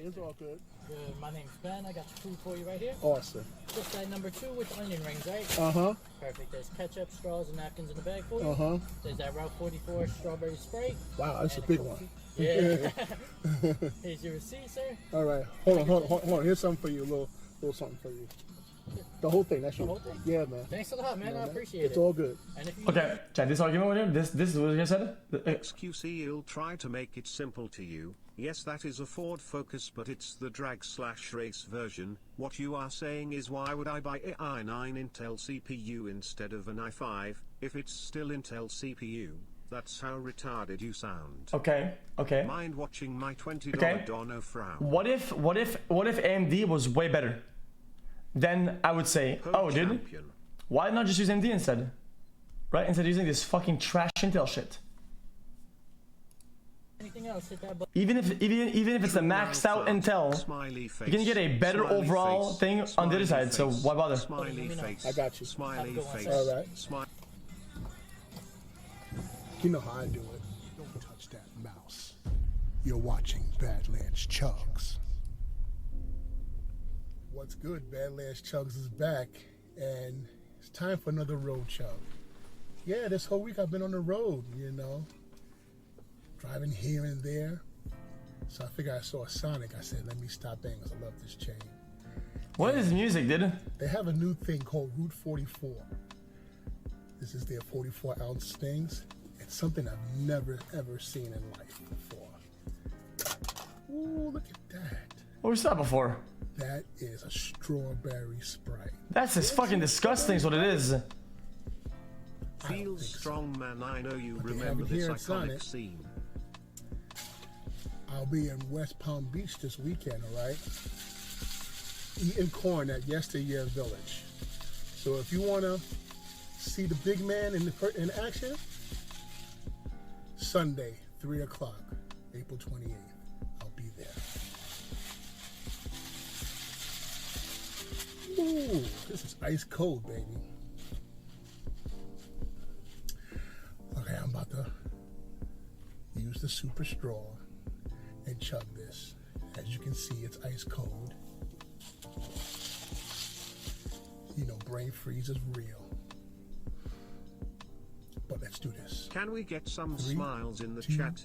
It's all good. Good. My name's Ben. I got your food for you right here. Awesome. Just that number 2 with onion rings, right? Perfect. There's ketchup, straws, and napkins in the bag for you. There's that Route 44 strawberry spray. Wow, that's a big one. Yeah. Here's your receipt, sir. All right. Hold on. Here's something for you. A little something for you. The whole thing. That's the your whole thing? Yeah, man. Thanks a lot, man. I appreciate it. It's all good. And if you Okay, chat, this argument with him, this is what you said? xQc will try to make it simple to you. Yes, that is a Ford Focus, but it's the drag/race version. What you are saying is, why would I buy a i9 Intel CPU instead of an i5 if it's still Intel CPU? That's how retarded you sound. Okay. Mind watching my $20 Dono frown. What if AMD was way better? Then I would say, oh, dude, why not just use AMD instead? Right? Instead of using this fucking trash Intel shit. anything else, hit that button. Even if it's a maxed out Intel, you can get a better overall thing on the other side. So why bother? Smiley face. I got you. Smiley face. All right. Smile. You know how I do it. Don't touch that mouse. You're watching Badlands Chugs. What's good? Badlands Chugs is back, and it's time for another road chug. Yeah, this whole week I've been on the road, you know, driving here and there. So I figured I saw a Sonic. I said, let me stop in because I love this chain. What is music, dude? They have a new thing called Route 44. This is their 44-ounce things. It's something I've never, ever seen in life before. Ooh, look at that. What was that before? That is a strawberry Sprite. That's just fucking disgusting is what it is. Feel strong, man. I know you remember this iconic scene. I'll be in West Palm Beach this weekend, all right? Eating corn at Yesteryear Village. So if you want to see the big man in action, Sunday, 3 o'clock, April 28th. I'll be there. Ooh, this is ice cold, baby. Okay, I'm about to use the super straw and chug this. As you can see, it's ice cold. You know, brain freeze is real. But let's do this. Can we get some 3, smiles in the 2, chat?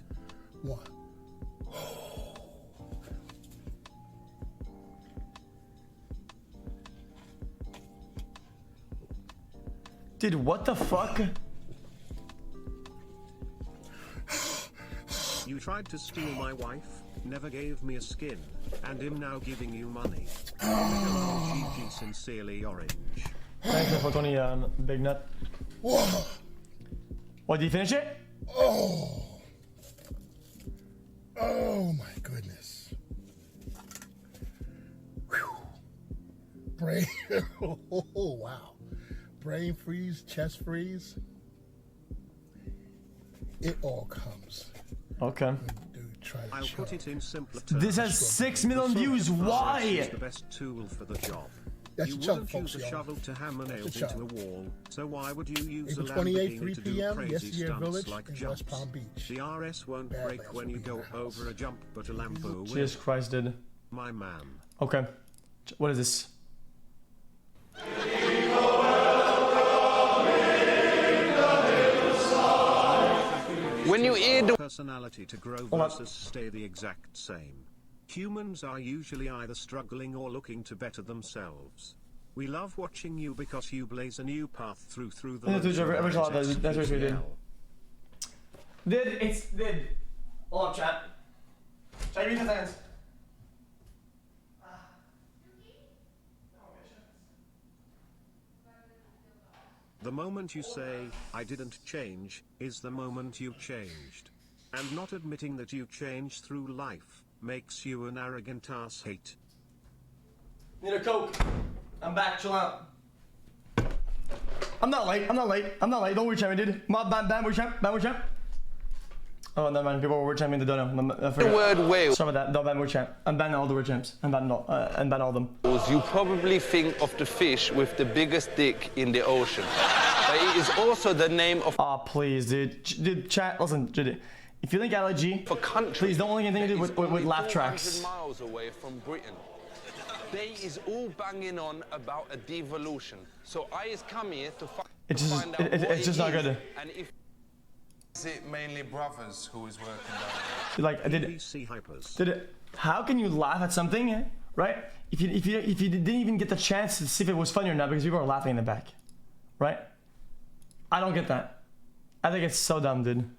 1. Dude, what the fuck? You tried to steal my wife, never gave me a skin, and am now giving you money. GG, sincerely, Orange. Thanks for 20, big nut. Whoa. What, did you finish it? Oh. Oh my goodness. Whew. Brain. Oh, wow. Brain freeze, chest freeze. It all comes. Okay. Dude, try to I'll put it in simpler terms. This has 6 million views. Why? Is the best tool for the job. That's You your chug, wouldn't folks, use a y'all. shovel to hammer nails chug. into a wall, so why would you use April a 28th, Lamborghini 3 to do p.m., crazy Yesteryear stunts Village like in jumps? West Palm Beach. The RS won't Badlands break when will you be go in the house. over a jump, but a Lambo will. Jesus Christ, dude. My man. Okay. What is this? When you eat the Personality to grow versus stay the exact same. Humans are usually either struggling or looking to better themselves. We love watching you because you blaze a new path through the Yeah, dude, every shot, that's what we did. Did. Hold up, chat. Chat, give me 10 seconds. The moment you say, I didn't change, is the moment you changed. And not admitting that you changed through life, makes you an arrogant ass hate. Need a Coke. I'm back, chill out. I'm not late. Don't worry, champ, dude. Bam, we're champ. Oh, no, man, people were champing the dono. The word whale, Sorry about that. No, ban word champ. I'm banning all the word champs. I'm banning all of them. you probably think of the fish with the biggest dick in the ocean. But it is also the name of Ah, please, dude. Dude, chat, listen, dude. If you link LG, For country, please don't link anything to do that is with only laugh 400 tracks. miles away from Britain. They is all banging on about a devolution. So I is come here to find out It's just not good. And if Is it mainly brothers who is working down Like, how can you laugh at something, right? If you didn't even get the chance to see if it was funny or not because people are laughing in the back, right? I don't get that. I think it's so dumb, dude.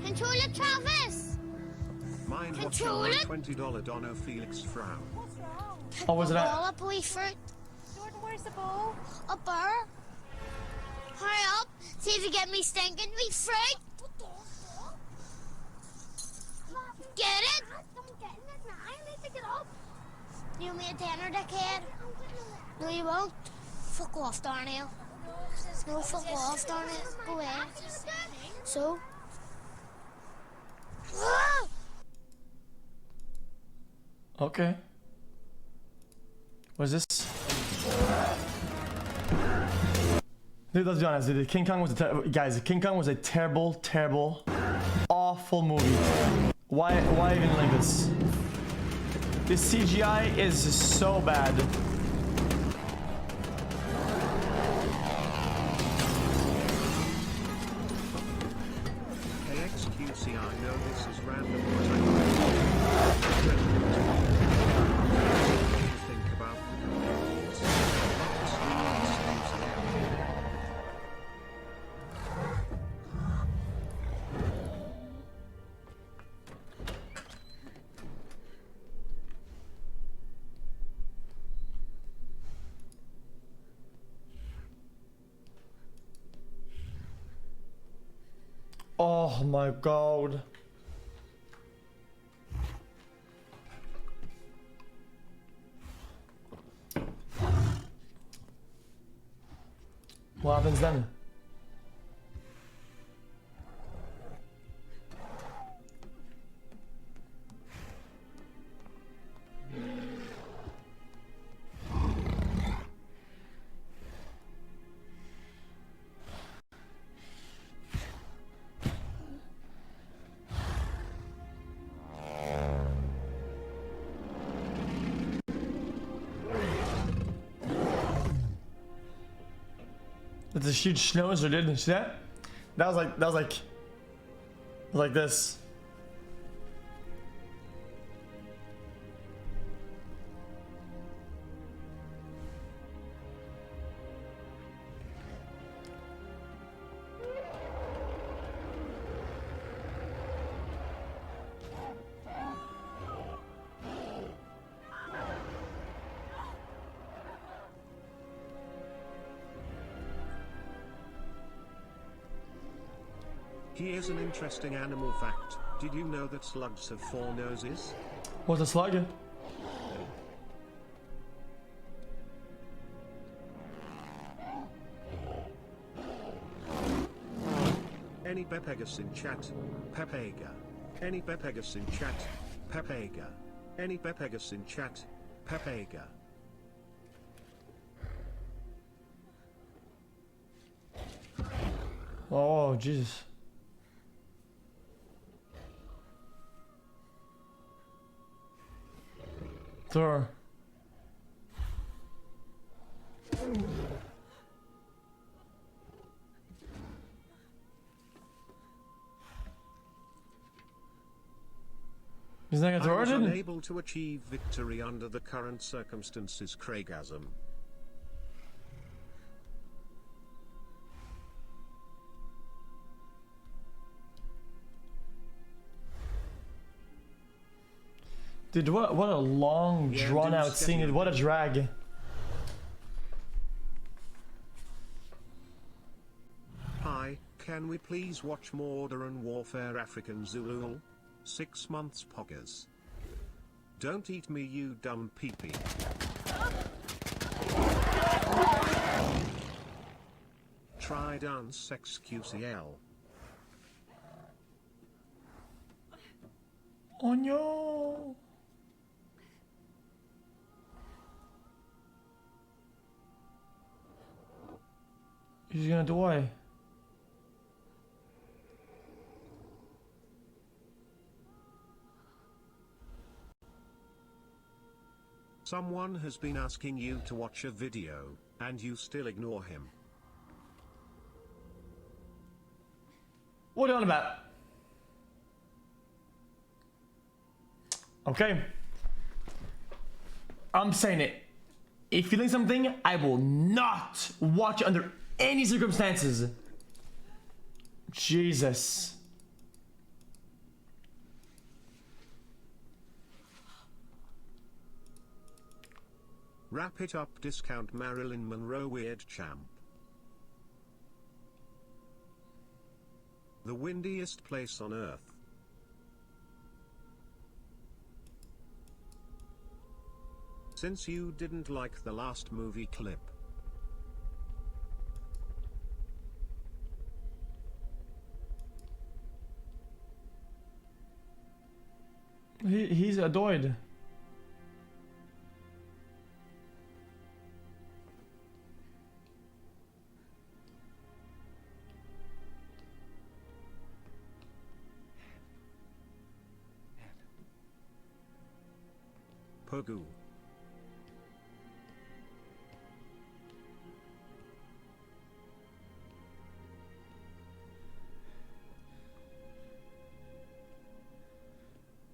Control it, Travis! Mind watching Control my it! $20 Dono Felix frown. Oh, was it Ball that? up, wee fruit. Jordan, where's the ball? Up there. Hurry up. See if you get me stinking wee fruit. Get it? I'm getting it now. I need to get up. You me a tenner, dickhead? No, you won't. Fuck off, Darnell. No, fuck off, Darnell. Go away. So? Okay. What's this? Dude, let's be honest, dude. King Kong was guys. King Kong was a terrible, terrible, awful movie. Why even like this? This CGI is so bad. Hey xQc, I know this is random, but I think about the communities. Oh my god. What happens then? That's a huge schnauzer, dude. You see that? That was like this. Here's an interesting animal fact. Did you know that slugs have 4 noses? What's a slug? Any Bepegus in chat? Pepega. Any Bepegus in chat? Pepega. Any Bepegus in chat? Pepega. Oh, Jesus. Thor. He's not gonna I was throw it? unable to achieve victory under the current circumstances. Craigasm. Dude, what a long, Yeah, drawn dude, out scene. Dude, what a drag. Hi, can we please watch Modern Warfare African Zulu? 6 months poggers. Don't eat me, you dumb peepee. Try dance xQcOW. Oh no. He's gonna die. Someone has been asking you to watch a video, and you still ignore him. What are you on about? Okay. I'm saying it. If you think something, I will not watch it under any circumstances. Jesus. Wrap it up, discount Marilyn Monroe weird champ. The windiest place on earth. Since you didn't like the last movie clip. He's adored. Pogu.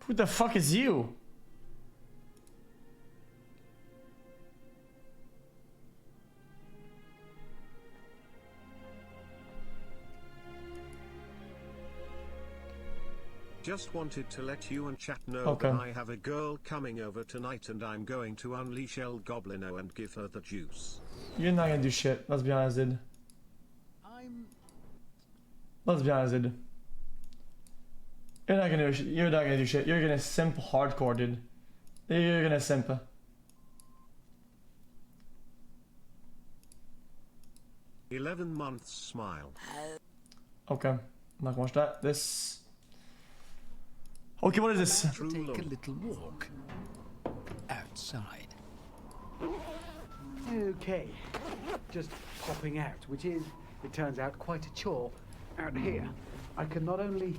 Who the fuck is you? Just wanted to let you and chat know Okay. that I have a girl coming over tonight and I'm going to unleash El Goblino and give her the juice. You're not gonna do shit. Let's be honest, dude. Let's be honest, dude. You're not gonna do shit. You're gonna simp hardcore, dude. You're gonna simp. 11 months smile. Okay. I'm not gonna watch that. This. Okay, what is this? True Take love. a little walk outside. Okay, just popping out, which is, it turns out, quite a chore out here. I can not only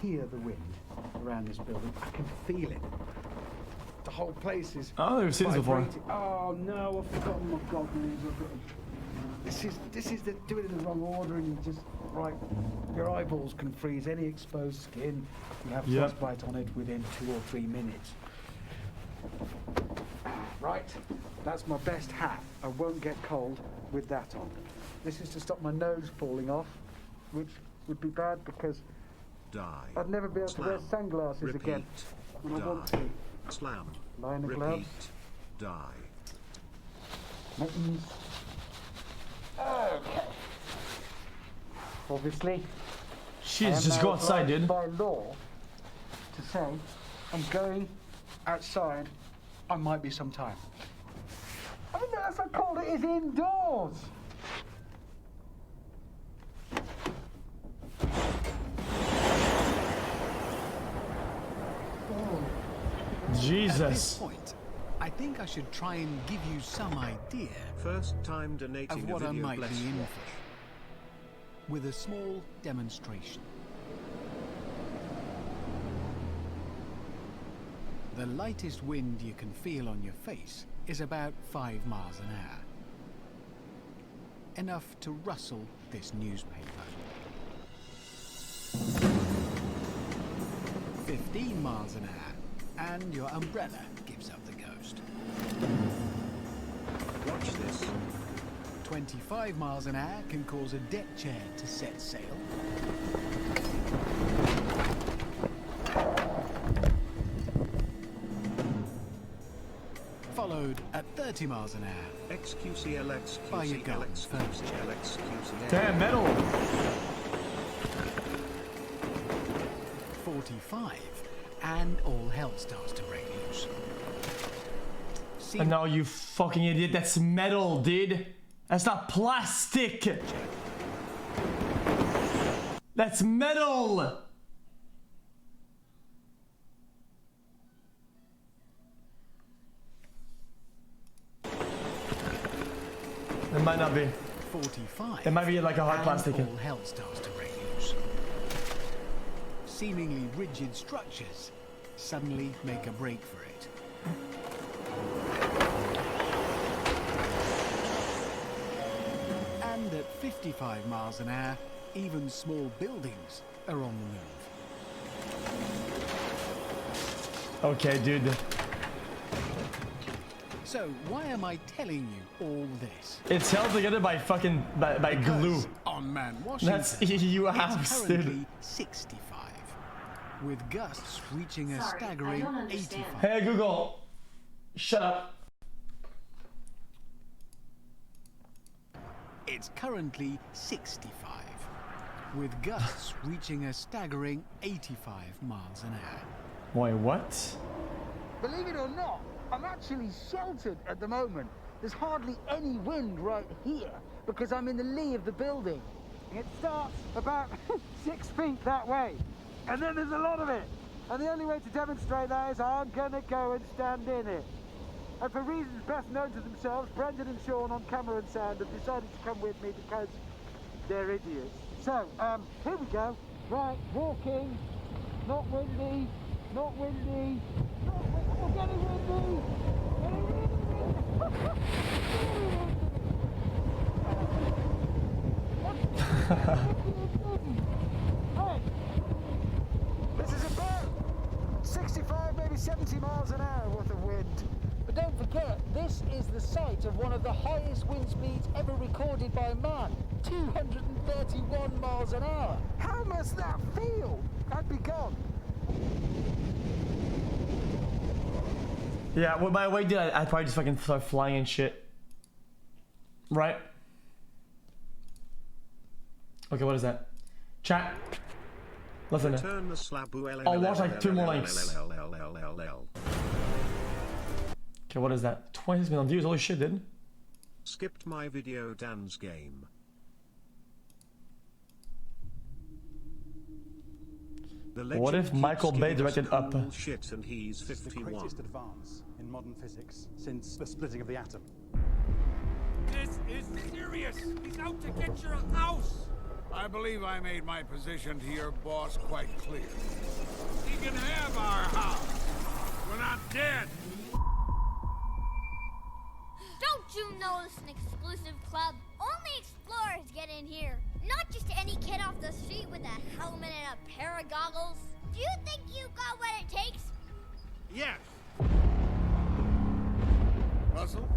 hear the wind around this building, I can feel it. The whole place is. Oh, we've seen this before. vibrating. Oh no, I've forgotten my goggles. This is the do it in the wrong order, and you just right. Your eyeballs can freeze any exposed skin. You have Yep. frostbite on it within 2 or 3 minutes. Right, that's my best hat. I won't get cold with that on. This is to stop my nose falling off, which would be bad because Die. I'd never be able to wear Slam. sunglasses Repeat. again when I want Die. to. Slam. Lie in the Repeat. gloves. Die. Mittens. Okay. Obviously, I Jeez, am just now go outside, obliged dude. by law to say I'm going outside. I might be some time. I mean, that's not cold. It is indoors. At this Jesus. point, I think I should try and give you some idea First time donating of a what I video, might bless be you. in for, with a small demonstration. The lightest wind you can feel on your face is about 5 miles an hour. Enough to rustle this newspaper. 15 miles an hour, and your umbrella gives up the ghost. Watch this. 25 miles an hour can cause a deck chair to set sail. Followed at 30 miles an hour xqcL, by your xqcL, gun first. xqcL, xqcL. Damn, metal. 45, and all hell starts to break loose. See, And now you fucking idiot. That's metal, dude. That's not plastic. That's metal. It might not be. 45. It might be like a hard and plastic. all hell starts to break loose. Seemingly rigid structures suddenly make a break for it. And at 55 miles an hour, even small buildings are on the move. Okay, dude. So why am I telling you all this? It's held together by fucking by glue. On Man Washington, That's you it's house, currently dude. 65, with gusts reaching a staggering 85. Hey Google, shut up. It's currently 65, with gusts reaching a staggering 85 miles an hour. Wait, what? Believe it or not, I'm actually sheltered at the moment. There's hardly any wind right here because I'm in the lee of the building. It starts about 6 feet that way, and then there's a lot of it. And the only way to demonstrate that is I'm gonna go and stand in it. And for reasons best known to themselves, Brendan and Sean on camera and sound have decided to come with me because they're idiots. So, here we go. Right, walking, not windy, not windy, not windy, oh, getting windy, getting windy. Hey, this is about 65, maybe 70 miles an hour worth of wind. But don't forget, this is the site of one of the highest wind speeds ever recorded by man, 231 miles an hour. How must that feel? I'd be gone. Yeah, well, by the way, dude, I'd probably just fucking start flying and shit. Right? Okay, what is that? Chat. Listen. I'll watch like 2 more links. Okay, what is that? 26 million views, holy shit, dude. Skipped my video Dan's game. What if Michael Bay directed Up? Shit and he's 51. This is the greatest advance in modern physics since the splitting of the atom. This is serious! He's out to get your house! I believe I made my position to your boss quite clear. He can have our house. We're not dead. Don't you know this is an exclusive club? Only explorers get in here. Not just any kid off the street with a helmet and a pair of goggles. Do you think you got what it takes? Yes. Russell?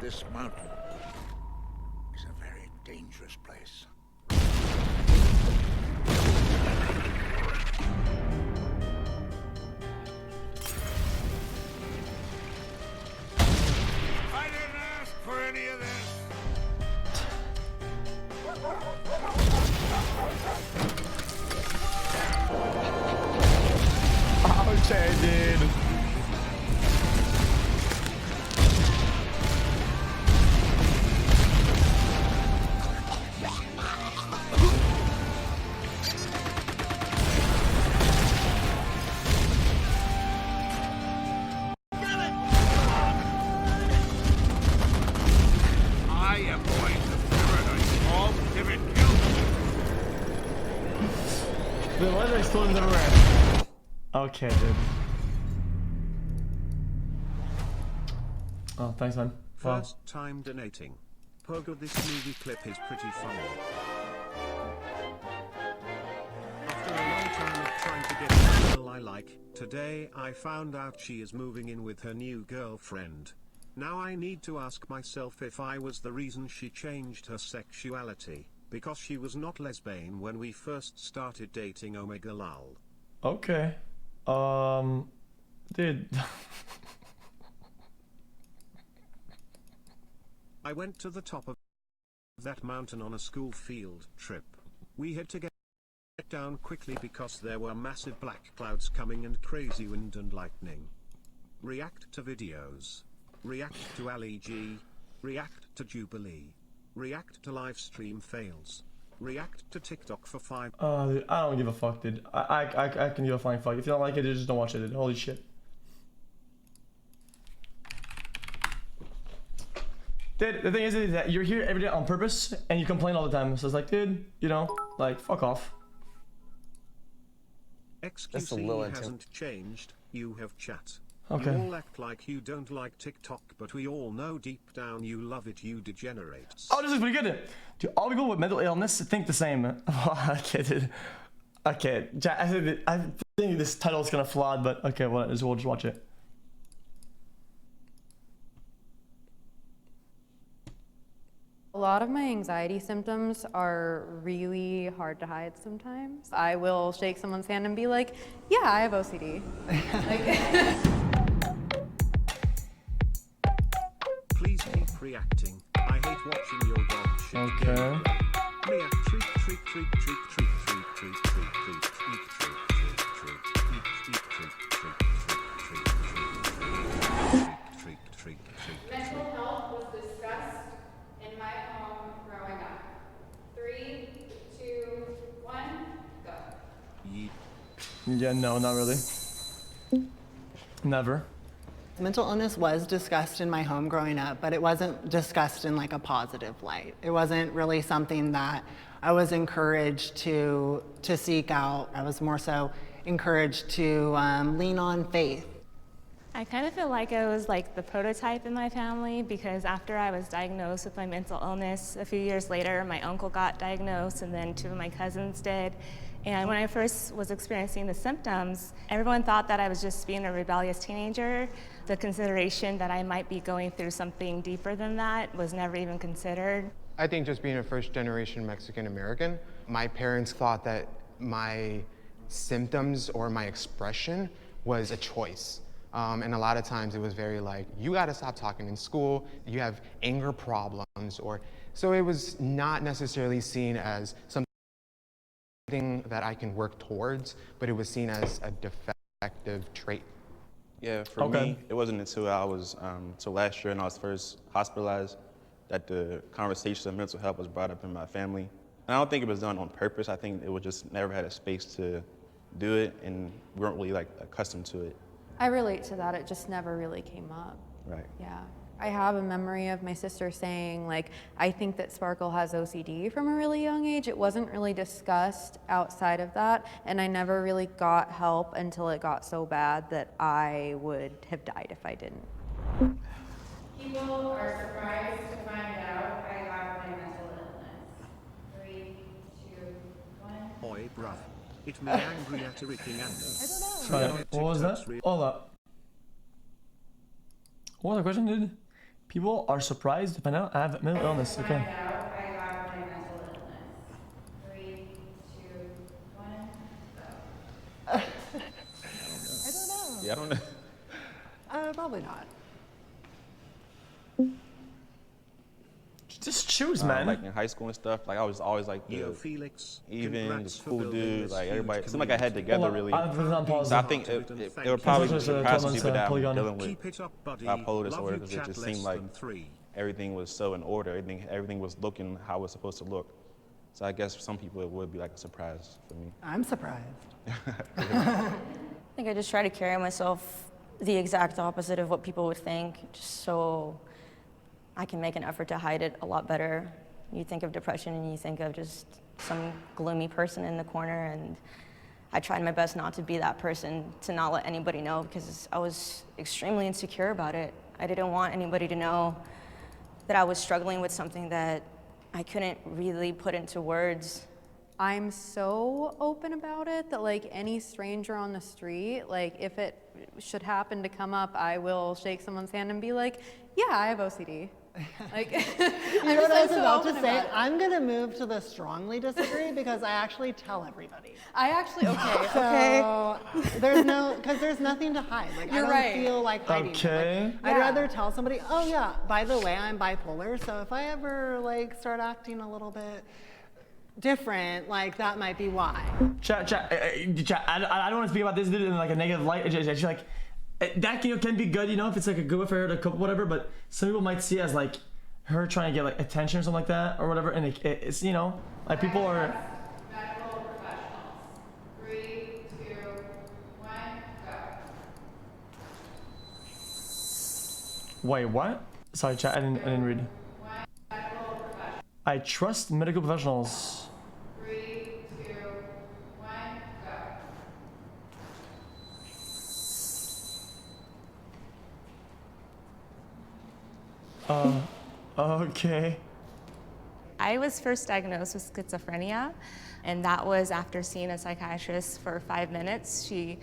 This mountain is a very dangerous place. I didn't ask for any of this. Okay, dude. I am going to paradise all pivot kill. Dude, why are they still in the red? Okay, dude. Oh, thanks, man. Wow. First time donating. Pogo, this movie clip is pretty funny. After a long time of trying to get a girl I like, today I found out she is moving in with her new girlfriend. Now I need to ask myself if I was the reason she changed her sexuality, because she was not lesbian when we first started dating. Omega lol. Okay. Dude. I went to the top of that mountain on a school field trip. We had to get down quickly because there were massive black clouds coming and crazy wind and lightning. React to videos. React to Ali G. React to Jubilee. React to live stream fails. React to TikTok for 5. Dude, I don't give a fuck, dude. I can give a flying fuck. If you don't like it, just don't watch it, dude. Holy shit. Dude, the thing is that you're here every day on purpose and you complain all the time. So it's like, dude, you know, like, fuck off. xQc hasn't changed, you have chat. Okay. You all act like you don't like TikTok, but we all know deep down you love it, you degenerates. Oh, this is pretty good. Do all people with mental illness think the same? Okay, dude. Okay, I think this title is kind of flawed, but okay, well, we'll just watch it. A lot of my anxiety symptoms are really hard to hide sometimes. I will shake someone's hand and be like, yeah, I have OCD. Please keep reacting. I hate watching your dog shit. Okay. Mia, treat, treat, treat, treat, treat, treat, treat, treat, treat, eat, treat, treat, treat, eat, eat, treat, treat, treat, treat, treat, treat, treat. Mental health was discussed in my home growing up. 3, 2, 1, go. Yeah, no, not really. Never. Mental illness was discussed in my home growing up, but it wasn't discussed in like a positive light. It wasn't really something that I was encouraged to seek out. I was more so encouraged to lean on faith. I kind of feel like I was like the prototype in my family because after I was diagnosed with my mental illness, a few years later, my uncle got diagnosed and then 2 of my cousins did. And when I first was experiencing the symptoms, everyone thought that I was just being a rebellious teenager. The consideration that I might be going through something deeper than that was never even considered. I think just being a first-generation Mexican-American, my parents thought that my symptoms or my expression was a choice. And a lot of times it was very like, you gotta stop talking in school, you have anger problems, so it was not necessarily seen as something that I can work towards, but it was seen as a defective trait. Yeah, for me, it wasn't until I was, so last year when I was first hospitalized that the conversation of mental health was brought up in my family. And I don't think it was done on purpose. I think it was just never had a space to do it, and we weren't really like accustomed to it. I relate to that. It just never really came up. Right. Yeah. I have a memory of my sister saying, like, I think that Sparkle has OCD from a really young age. It wasn't really discussed outside of that, and I never really got help until it got so bad that I would have died if I didn't. People are surprised to find out I have my mental illness. 3, 2, 1. Oi, bruv. It me angry at Ricky and Sorry, what was that? Hold up. What was the question, dude? People are surprised to find out I have mental illness. Okay. Yeah, I don't know. Probably not. Just choose, man. Like in high school and stuff, like I was always like the even the cool dude, like everybody. It seemed like I had together really. So I think it would probably surprise some people that I'm dealing with bipolar disorder because it just seemed like everything was so in order. Everything was looking how it was supposed to look. So I guess for some people it would be like a surprise for me. I'm surprised. I think I just try to carry myself the exact opposite of what people would think, just so I can make an effort to hide it a lot better. You think of depression and you think of just some gloomy person in the corner, and I tried my best not to be that person, to not let anybody know, because I was extremely insecure about it. I didn't want anybody to know that I was struggling with something that I couldn't really put into words. I'm so open about it that like any stranger on the street, like if it should happen to come up, I will shake someone's hand and be like, yeah, I have OCD. Like, you know what I was about to say? I'm gonna move to the strongly disagree because I actually tell everybody. I actually, okay, so there's no, because there's nothing to hide. Like You're I don't right. feel like hiding. Okay. Like, I'd rather tell somebody, oh yeah, by the way, I'm bipolar, so if I ever like start acting a little bit different, like that might be why. Chat, I don't want to speak about this dude in like a negative light. It's just like, that can be good, you know, if it's like a good way for her to cope, whatever, but some people might see it as like her trying to get like attention or something like that or whatever, and it's, you know, like people are... Medical professionals. 3, 2, 1, go. Wait, what? Sorry, chat, I didn't read. I trust medical professionals. 3, 2, 1, go. Okay. I was first diagnosed with schizophrenia, and that was after seeing a psychiatrist for 5 minutes. She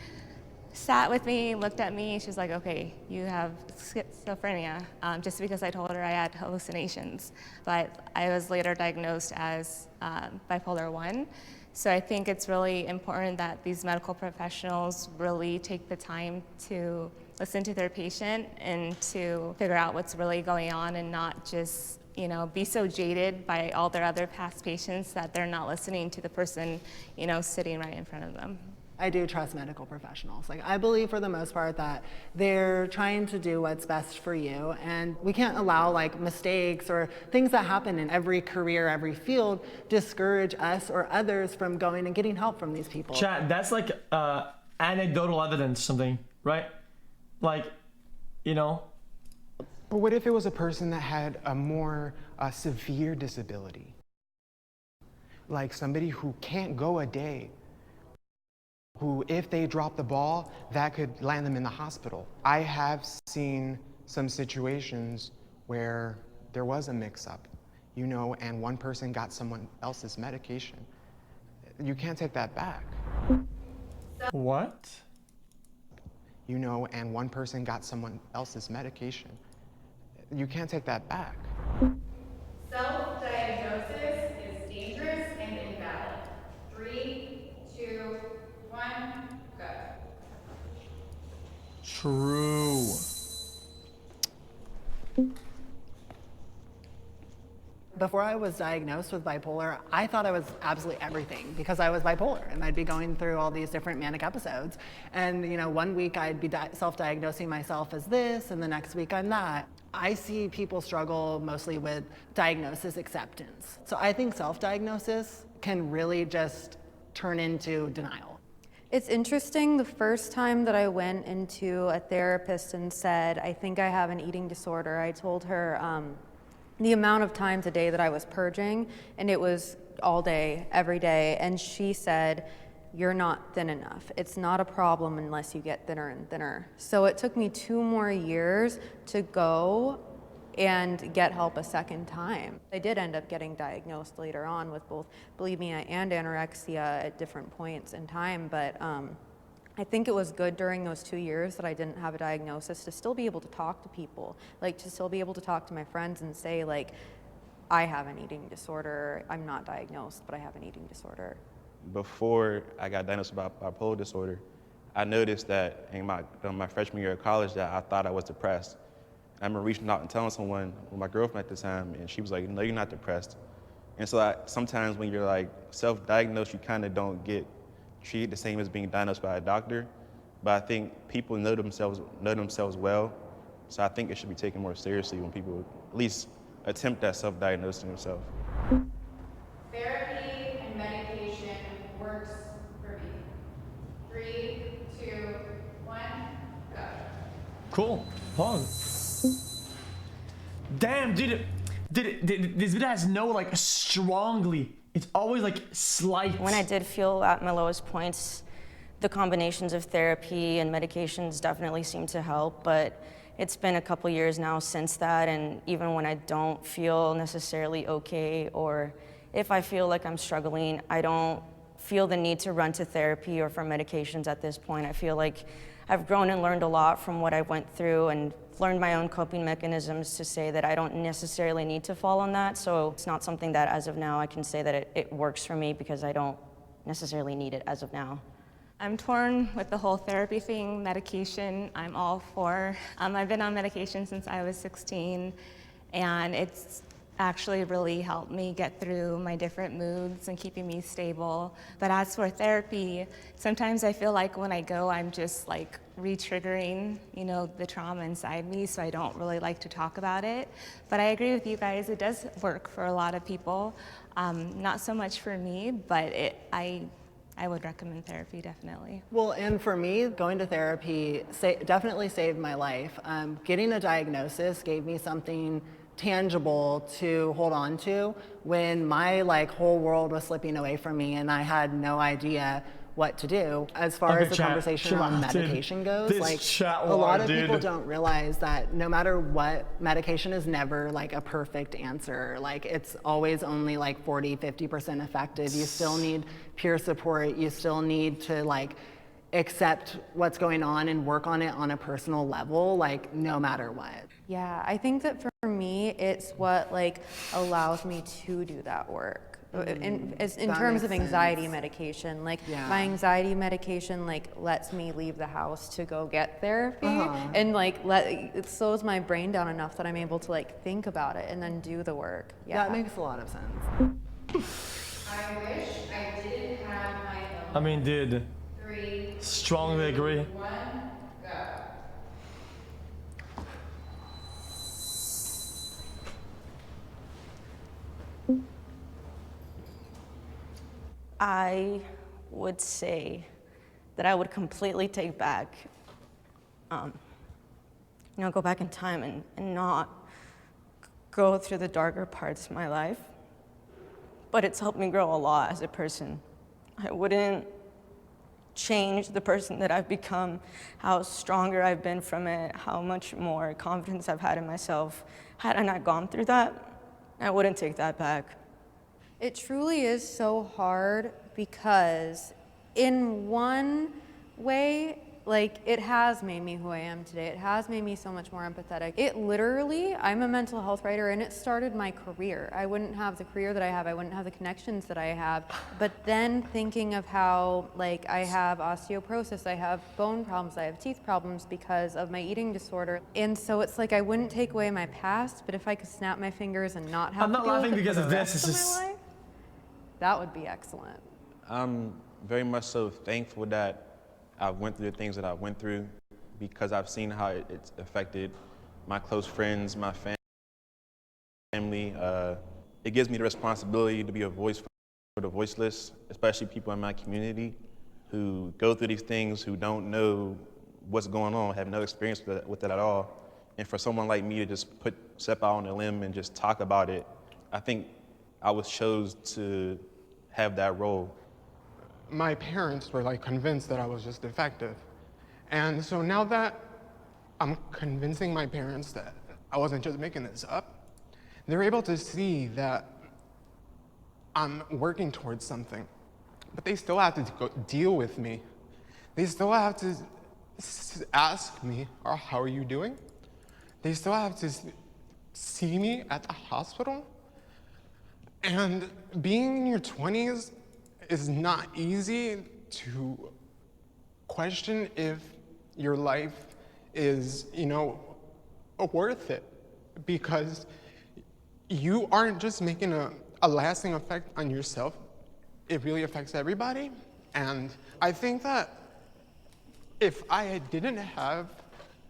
sat with me, looked at me, she's like, okay, you have schizophrenia, just because I told her I had hallucinations. But I was later diagnosed as bipolar 1. So I think it's really important that these medical professionals really take the time to listen to their patient and to figure out what's really going on, and not just be so jaded by all their other past patients that they're not listening to the person, sitting right in front of them. I do trust medical professionals. Like, I believe for the most part that they're trying to do what's best for you, and we can't allow like mistakes or things that happen in every career, every field, discourage us or others from going and getting help from these people. Chat, that's like anecdotal evidence, something, right? Like, But what if it was a person that had a more severe disability? Like somebody who can't go a day, who if they drop the ball, that could land them in the hospital. I have seen some situations where there was a mix-up, and one person got someone else's medication. You can't take that back. What? And one person got someone else's medication. You can't take that back. Self-diagnosis is dangerous and invalid. 3, 2, 1, go. True. Before I was diagnosed with bipolar, I thought I was absolutely everything because I was bipolar and I'd be going through all these different manic episodes. And one week I'd be self-diagnosing myself as this, and the next week I'm that. I see people struggle mostly with diagnosis acceptance. So I think self-diagnosis can really just turn into denial. It's interesting, the first time that I went into a therapist and said, I think I have an eating disorder, I told her the amount of times a day that I was purging, and it was all day, every day, and she said, you're not thin enough. It's not a problem unless you get thinner and thinner. So it took me 2 more years to go and get help a second time. I did end up getting diagnosed later on with both bulimia and anorexia at different points in time, but I think it was good during those 2 years that I didn't have a diagnosis to still be able to talk to people, like to still be able to talk to my friends and say like, I have an eating disorder, I'm not diagnosed, but I have an eating disorder. Before I got diagnosed with bipolar disorder, I noticed that in my freshman year of college that I thought I was depressed. I remember reaching out and telling someone, my girlfriend at the time, and she was like, no, you're not depressed. And so sometimes when you're like self-diagnosed, you kind of don't get treated the same as being diagnosed by a doctor. But I think people know themselves well, so I think it should be taken more seriously when people at least attempt at self-diagnosing themselves. Therapy and medication works for me. 3, 2, 1, go. Cool. Pause. Damn, dude. This video has no like strongly. It's always like slight. When I did feel at my lowest points, the combinations of therapy and medications definitely seemed to help, but it's been a couple years now since that, and even when I don't feel necessarily okay, or if I feel like I'm struggling, I don't feel the need to run to therapy or for medications at this point. I feel like I've grown and learned a lot from what I went through and learned my own coping mechanisms to say that I don't necessarily need to fall on that. So it's not something that as of now I can say that it works for me because I don't necessarily need it as of now. I'm torn with the whole therapy thing, medication, I'm all for. I've been on medication since I was 16, and it's actually really helped me get through my different moods and keeping me stable. But as for therapy, sometimes I feel like when I go, I'm just like re-triggering, the trauma inside me, so I don't really like to talk about it. But I agree with you guys, it does work for a lot of people. Not so much for me, but I would recommend therapy, definitely. Well, and for me, going to therapy definitely saved my life. Getting a diagnosis gave me something tangible to hold on to when my like whole world was slipping away from me and I had no idea what to do. As far as the conversation on medication goes, like a lot of people don't realize that no matter what, medication is never like a perfect answer. Like it's always only like 40-50% effective. You still need peer support. You still need to like accept what's going on and work on it on a personal level, like no matter what. Yeah, I think that for me, it's what like allows me to do that work. In terms of anxiety medication, like my anxiety medication like lets me leave the house to go get therapy, and like it slows my brain down enough that I'm able to like think about it and then do the work. Yeah, that makes a lot of sense. I wish I didn't have my illness. I mean, dude, 3, strongly agree. 1, go. I would say that I would completely take back, go back in time and not go through the darker parts of my life. But it's helped me grow a lot as a person. I wouldn't change the person that I've become, how stronger I've been from it, how much more confidence I've had in myself. Had I not gone through that, I wouldn't take that back. It truly is so hard because in one way, like it has made me who I am today. It has made me so much more empathetic. It literally, I'm a mental health writer and it started my career. I wouldn't have the career that I have. I wouldn't have the connections that I have. But then thinking of how like I have osteoporosis, I have bone problems, I have teeth problems because of my eating disorder. And so it's like I wouldn't take away my past, but if I could snap my fingers and not have I'm not laughing because of this, it's just... life, that would be excellent. I'm very much so thankful that I went through the things that I went through because I've seen how it's affected my close friends, my family. It gives me the responsibility to be a voice for the voiceless, especially people in my community who go through these things, who don't know what's going on, have no experience with it at all. And for someone like me to just step out on a limb and just talk about it, I think I was chosen to have that role. My parents were like convinced that I was just defective. And so now that I'm convincing my parents that I wasn't just making this up, they're able to see that I'm working towards something. But they still have to go deal with me. They still have to ask me, oh, how are you doing? They still have to see me at the hospital. And being in your 20s is not easy to question if your life is, worth it, because you aren't just making a lasting effect on yourself, it really affects everybody. And I think that if I didn't have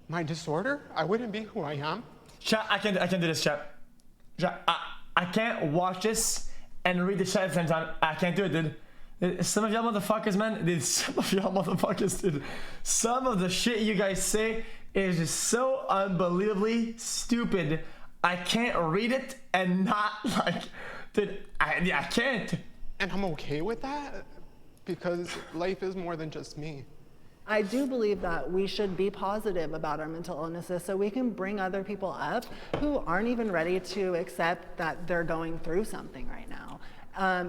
my disorder, I wouldn't be who I am. Chat, I can do this, chat. I can't watch this and read the chat at the same time. I can't do it, dude. Some of y'all motherfuckers, man, dude, some of the shit you guys say is just so unbelievably stupid. I can't read it and not like, dude, I can't. And I'm okay with that because life is more than just me. I do believe that we should be positive about our mental illnesses so we can bring other people up who aren't even ready to accept that they're going through something right now.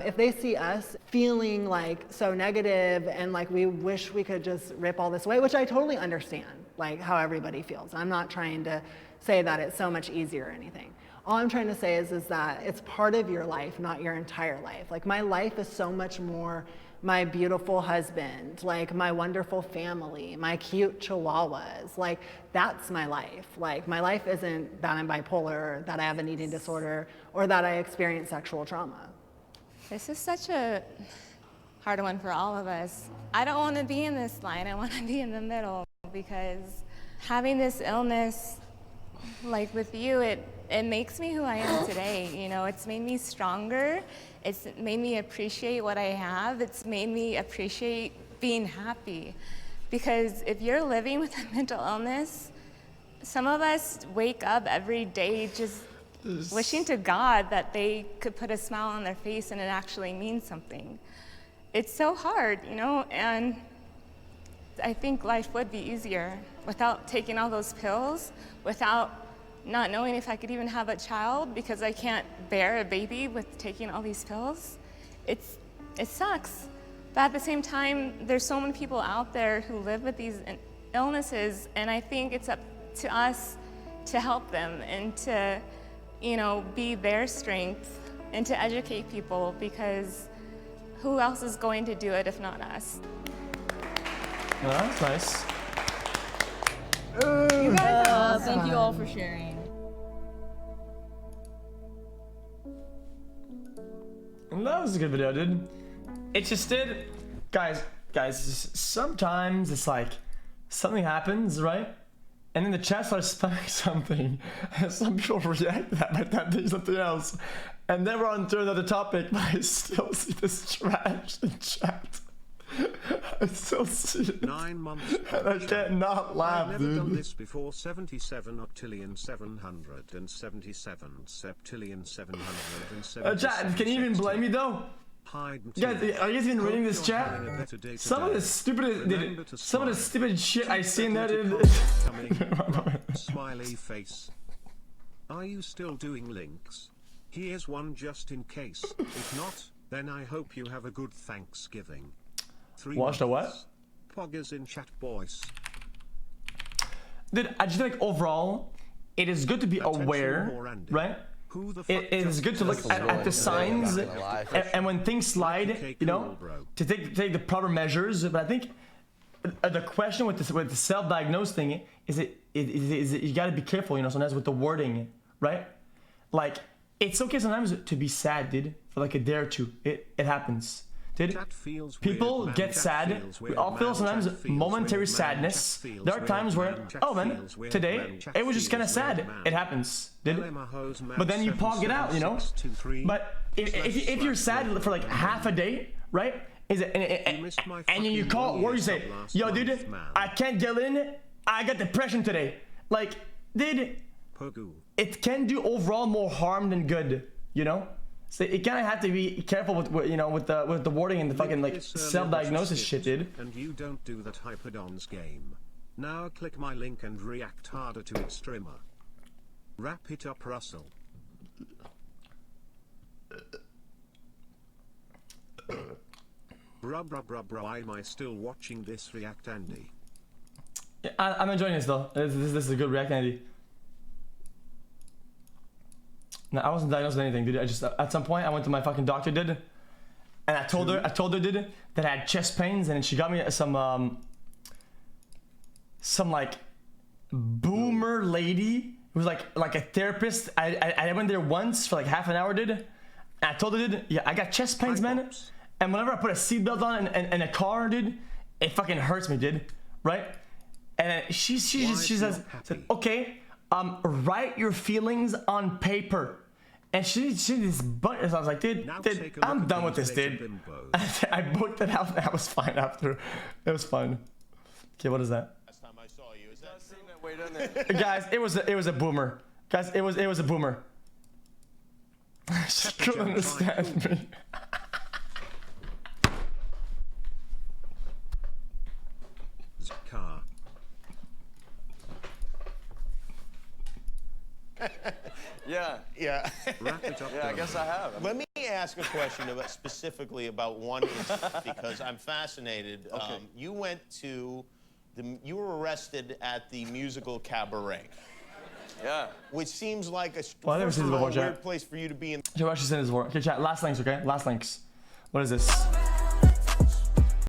If they see us feeling like so negative and like we wish we could just rip all this away, which I totally understand, like how everybody feels. I'm not trying to say that it's so much easier or anything. All I'm trying to say is that it's part of your life, not your entire life. Like my life is so much more my beautiful husband, like my wonderful family, my cute chihuahuas, like that's my life. Like my life isn't that I'm bipolar, that I have an eating disorder, or that I experience sexual trauma. This is such a hard one for all of us. I don't want to be in this line. I want to be in the middle because having this illness, like with you, it makes me who I am today. It's made me stronger. It's made me appreciate what I have. It's made me appreciate being happy. Because if you're living with a mental illness, some of us wake up every day just wishing to God that they could put a smile on their face and it actually means something. It's so hard, you know, and I think life would be easier without taking all those pills, without not knowing if I could even have a child because I can't bear a baby with taking all these pills. It sucks. But at the same time, there's so many people out there who live with these illnesses, and I think it's up to us to help them and to, you know, be their strength and to educate people, because who else is going to do it if not us? Oh, that's nice. You guys are awesome. Thank you all for sharing. That was a good video, dude. It just did. Guys, sometimes it's like something happens, right? And then the chat starts spamming something, and some people react to that by typing something else. And then we're on to another topic, but I still see this trash in chat. I still see it. 9 months. And I can't not laugh, I've dude. never done this before. 77 octillion 777 septillion 777. Chat, can you even blame me though? Guys, are you guys even reading this chat? Some of the stupid shit I see in that Smiley face. Are you still doing links? Here's one just in case. If not, then I hope you have a good Thanksgiving. Watch the what? Poggers in chat, boys. Dude, I just feel like overall, it is good to be aware, right? It is good to look at the signs, and when things slide, you know, to take the proper measures. But I think the question with the self-diagnosed thing is you got to be careful, you know, sometimes with the wording, right? Like, it's okay sometimes to be sad, dude, for like a day or two. It happens. Dude, people get sad. We all feel sometimes momentary sadness. There are times where, oh man, today it was just kind of sad. It happens, dude. But then you pog it out, you know. But if you're sad for like half a day, right? And you call or you say, yo, dude, I can't get in. I got depression today. Like, dude, it can do overall more harm than good, you know. So you kind of have to be careful with you know, with the wording and the fucking like self-diagnosis shit, dude. And you don't do that Hyperdon's game. Now click my link and react harder to it, streamer. Wrap it up, Russell. Bruh, why am I still watching this react, Andy? Yeah, I'm enjoying this though. This is a good react, Andy. No, I wasn't diagnosed with anything, dude. I just, at some point, I went to my fucking doctor, dude, and I told her, dude, that I had chest pains, and she got me some like boomer lady who was like a therapist. I went there once for like half an hour, dude, and I told her, dude, yeah, I got chest pains, man, and whenever I put a seatbelt on in a car, dude, it fucking hurts me, dude, right? And she said, okay. Write your feelings on paper. And she this bunch. So I was like, dude, I'm done with this, dude. I booked it out and I was fine after. It was fine. Okay, what is that? Last time I saw you, is that seeing that way, doesn't it? Guys, it was a boomer. Guys, it was a boomer. She couldn't understand me. Car. Yeah. Wrap it up, Yeah, I guess I have. Let me ask a question specifically about one incident because I'm fascinated. Okay. You went to you were arrested at the musical Cabaret. Yeah. Which seems like a weird place for you to be in. What she said is for. Okay, chat. Last links, okay? Last links. What is this?